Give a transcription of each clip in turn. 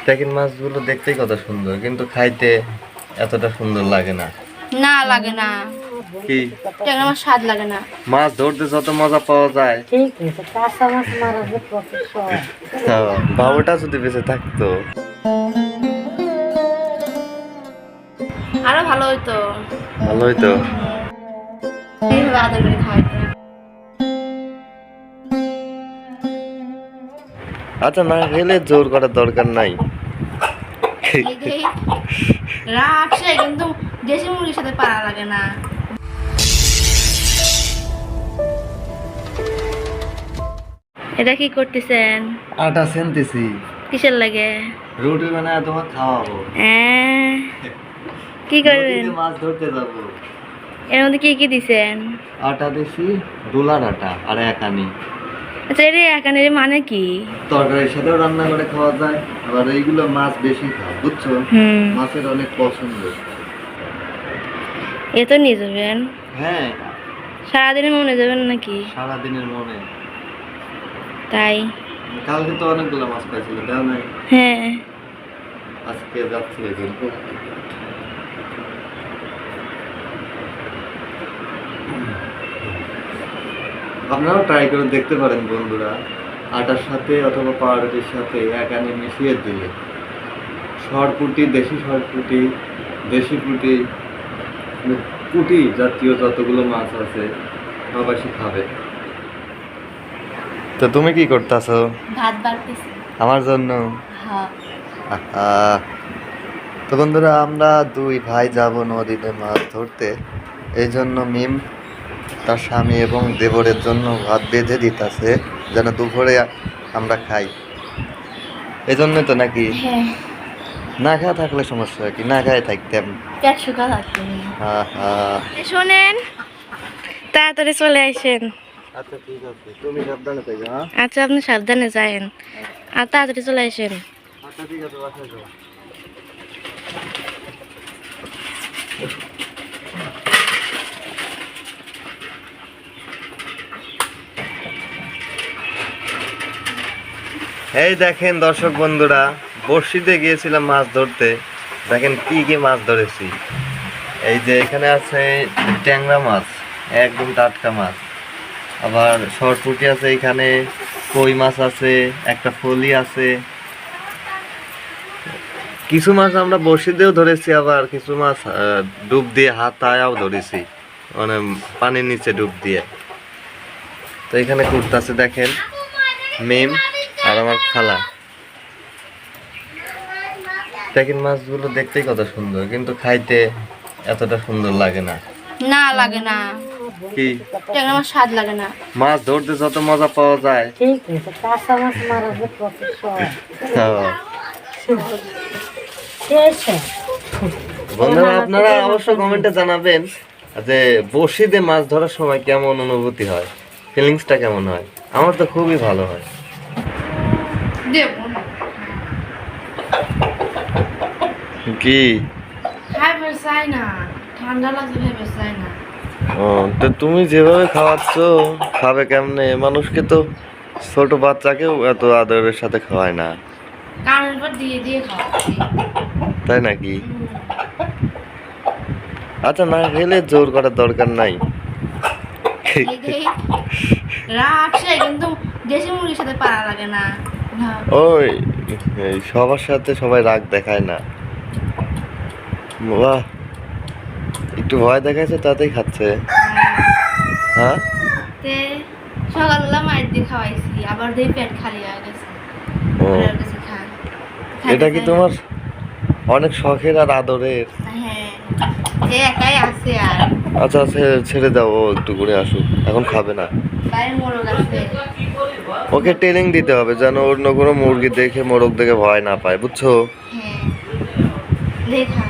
দেখেন মাছগুলো দেখতেই কত সুন্দর, কিন্তু খাইতে এতটা সুন্দর লাগে না। না লাগে না, কি ট্যাংরা মাছ স্বাদ লাগে না। মাছ ধরতে যত মজা পাওয়া যায়, ঠিক আছে, কাঁচা মাছ মারা যে প্রফেশন। বাবুটা যদি বেঁচে থাকতো। আরো ভালো হইতো, ভালো হইতো। এইভাবে আদর করে খাওয়াইতো। আচ্ছা, না খেলে জোর করার দরকার নাই। রাখছে কিন্তু দেশি মুরগির সাথে পারা লাগে না। এটা কি করতেছেন? আটা সেনতেছি। কিসের লাগে? রুটি বানায় তোমার খাওয়াবো। কি করবেন? নদীতে মাছ ধরতে যাবো। এর মধ্যে কি কি দিছেন? আটা দিছি, ডোলার আটা আর একানি। আচ্ছা, এর একানের মানে কি? তরকারির সাথেও রান্না করে খাওয়া যায়, আবার এইগুলো মাছ বেশি খায়, বুঝছো? মাছের অনেক পছন্দ। এ তো নিয়ে যাবেন? হ্যাঁ, সারাদিনের মনে যাবেন নাকি? সারাদিনের মনে। তাই? কালকে তো অনেকগুলো মাছ পাইছিল, দেও নাই? হ্যাঁ। আজকে যাচ্ছি কিন্তু। আপনারাও ট্রাই করে দেখতে পারেন বন্ধুরা, আটার সাথে অথবা পাউরুটির সাথে একানি মিশিয়ে দিলে সরপুটি, দেশি সরপুটি, দেশি পুঁটি, পুঁটি জাতীয় যতগুলো মাছ আছে সবাই সে খাবে। তো তুমি কি করতেছো? ভাত বাড়তেছি আমার জন্য? হ্যাঁ। তো বন্ধুরা, আমরা দুই ভাই যাব নদীতে মাছ ধরতে। এই জন্য মিম তার স্বামী এবং দেবরের জন্য ভাত বেঁধে দিতেছে, যেন দুপুরে আমরা খাই। এই জন্যই তো নাকি? হ্যাঁ। না খাওয়া থাকলে সমস্যা কি, না খাই থাকতাম। পেট শুকা থাকতে। শোনেন, তাড়াতাড়ি চলে আসেন। আচ্ছা ঠিক আছে, তুমি সাবধানে থাকো। হ্যাঁ আচ্ছা, আপনি সাবধানে যায়েন আর তাড়াতাড়ি চলে আসেন। আচ্ছা ঠিক আছে, বাসায় যাও। এই দেখেন দর্শক বন্ধুরা, বড়শিতে গিয়েছিলাম মাছ ধরতে। দেখেন কি কি মাছ ধরেছি। এই যে এখানে আছে ট্যাংরা মাছ, একদম টাটকা মাছ। আবার সরপুঁটি আছে, এখানে কই মাছ আছে, একটা ফলি আছে। কিছু মাছ আমরা বড়শি দিয়েও ধরেছি, আবার কিছু মাছ ডুব দিয়ে হাতায়াও ধরেছি, মানে পানির নিচে ডুব দিয়ে। তো এখানে করতেছে দেখেন মেম আর আমার খালা। দেখেন মাছগুলো দেখতেই কত সুন্দর, কিন্তু খাইতে এতটা সুন্দর লাগে না। না লাগে না, কি ট্যাংরা মাছ স্বাদ লাগে না। মাছ ধরতে যত মজা পাওয়া যায়, ঠিক আছে, কাঁচা মাছ মারা যে প্রফেশন। বন্ধুরা আপনারা অবশ্য কমেন্টে জানাবেন যে বড়শিতে মাছ ধরার সময় কেমন অনুভূতি হয়, ফিলিংসটা কেমন হয়। আমার তো খুবই ভালো হয়। কি খাইবে চাই না, ঠান্ডা লাগছে, খাইবে চাই না। ও, তো তুমি যেভাবে খাওয়াচ্ছ, খাবে কেমনে? মানুষকে তো, ছোট বাচ্চাকেও এত আদরের সাথে খাওয়ায় না। কানের পর দিয়ে দিয়ে খাওয়াচ্ছি। তাই নাকি? আচ্ছা, না খেলে জোর করার দরকার নাই। রাখছে কিন্তু দেশি মুরগির সাথে পারা লাগে না। ওই এই সবার সাথে সবাই রাগ দেখায় না। বাহ, একটু ভয় দেখাইছে তাতেই খাচ্ছে। হ্যাঁ, সকালবেলা মায়ের দিয়ে খাওয়াইছি, আবার দিয়ে পেট খালি হয়ে গেছে। ও, এটা কি তোমার অনেক শখের আর আদরের? হ্যাঁ, একাই আছে আর। আচ্ছা ছেড়ে দাও, ও একটু ঘুরে আসুক, এখন খাবে না। বাইরে মোরগ আছে, ওকে ট্রেনিং দিতে হবে যেন অন্য কোনো মুরগি দেখে, মোরগ দেখে ভয় না পায়, বুঝছো? হ্যাঁ, দেখা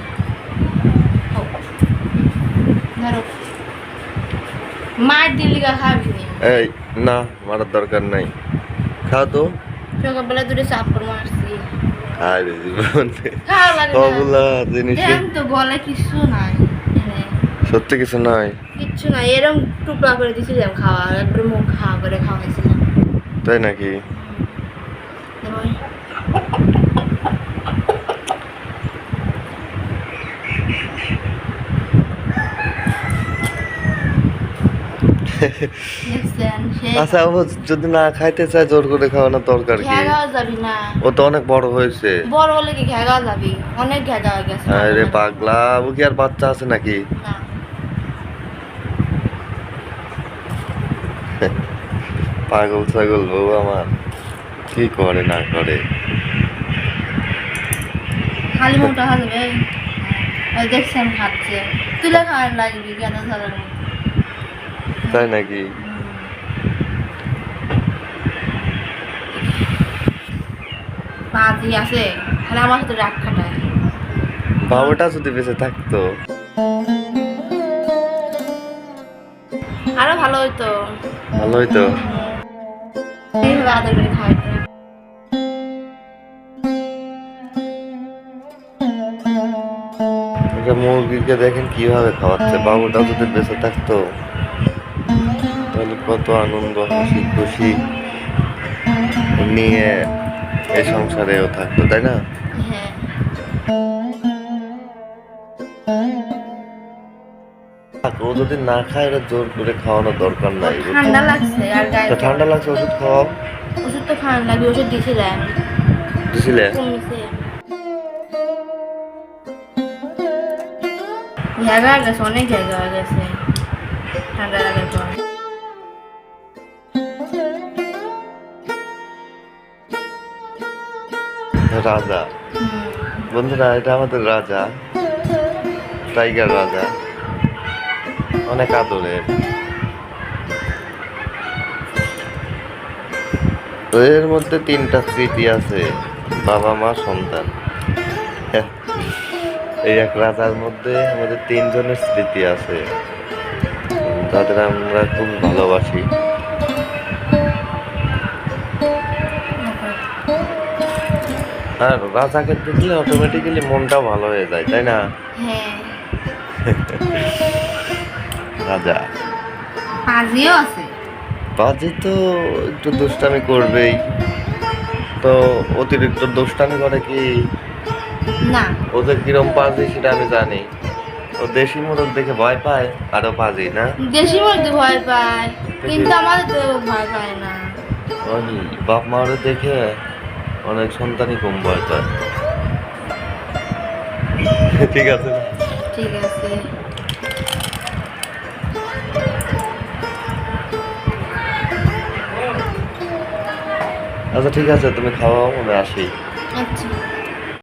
ধরো মার দিল্লি খাবি না। এই না, মারার দরকার নাই, খাও তো। সকালবেলা দূরে চাপড় মারছি। আরে জীবন, খাওয়া লাগে না। অবলা জিনিস তো বলে কিছু নাই, সত্যি কিছু নাই। কিচ্ছু নাই, এরকম টুকরা করে দিয়েছিলাম, খাওয়া একবার মুখ খাওয়া করে খাওয়াইছিলাম। তাই নাকি? দেখছেন সে আচ্ছা ও যদি না খাইতে চায় জোর করে খাওয়ানোর দরকার কি? ঘেগাও যাবি না, ও তো অনেক বড় হয়েছে। বড় হলে কি ঘেগাও যাবি, অনেক ঘেগা হয়ে গেছে। আরে পাগলা, ও কি আর বাচ্চা আছে নাকি? না পাগল ছাগল বউ আমার, কি করে না করে। খালি মোটা হয়ে যাবে। ওই দেখছেন খাচ্ছে, তুলে খাওয়ার লাগবি গেঁদা ঝালের মতো। তাই নাকি? পাতি আছে তাহলে আমার সাথে রাগ খাটায়। বাবুটা যদি বেঁচে থাকতো আরো ভালো হইতো, ভালো হইতো। এইভাবে আদর করে খাওয়াইতো। একটা মুরগিকে দেখেন কিভাবে খাওয়াচ্ছে, বাবুটা যদি বেঁচে থাকতো তাহলে কত আনন্দ হাসি খুশি নিয়ে এই সংসারেও থাকতো, তাই না? হ্যাঁ ও যদি না খায় ওরা জোর করে খাওয়ানোর দরকার নাই, বুঝছো? ঠান্ডা লাগছে আর গায়ে তা ঠান্ডা লাগছে, ওষুধ খাওয়াও। ওষুধ তো খাওয়ানো লাগবে, ওষুধ দিয়েছিলেন দিছিলে? কমিছে। ঘেগা হয়ে গেছে, অনেক ঘেগা হয়ে গেছে ঠান্ডা লাগার পর। রাজা, বন্ধুরা এটা আমাদের রাজা, টাইগার রাজা, অনেক আদরের। তো এর মধ্যে 3টা স্মৃতি আছে, বাবা মা সন্তান। এই এক রাজার মধ্যে আমাদের 3 জনের স্মৃতি আছে, তাদের আমরা খুব ভালোবাসি। আর রাজাকে দেখলে অটোমেটিক্যালি মনটা ভালো হয়ে যায়, তাই না? হ্যাঁ রাজা পাজিও আছে। বাজে তো একটু দুষ্টামি করবেই, তো অতিরিক্ত দুষ্টামি করে কি না ওদের কিরম পাজি সেটা আমি জানি। ও দেশি মোরগ দেখে ভয় পায়, আরো পাজি না? দেশি মধ্যে ভয় পায় কিন্তু আমাদের তো ভয় পায় না। ওই বাপ মারে দেখে অনেক সন্তানই কম ভয় পায়। ঠিক আছে না? ঠিক আছে আচ্ছা ঠিক আছে, তুমি খাওয়াও, আমি আসি। আচ্ছা।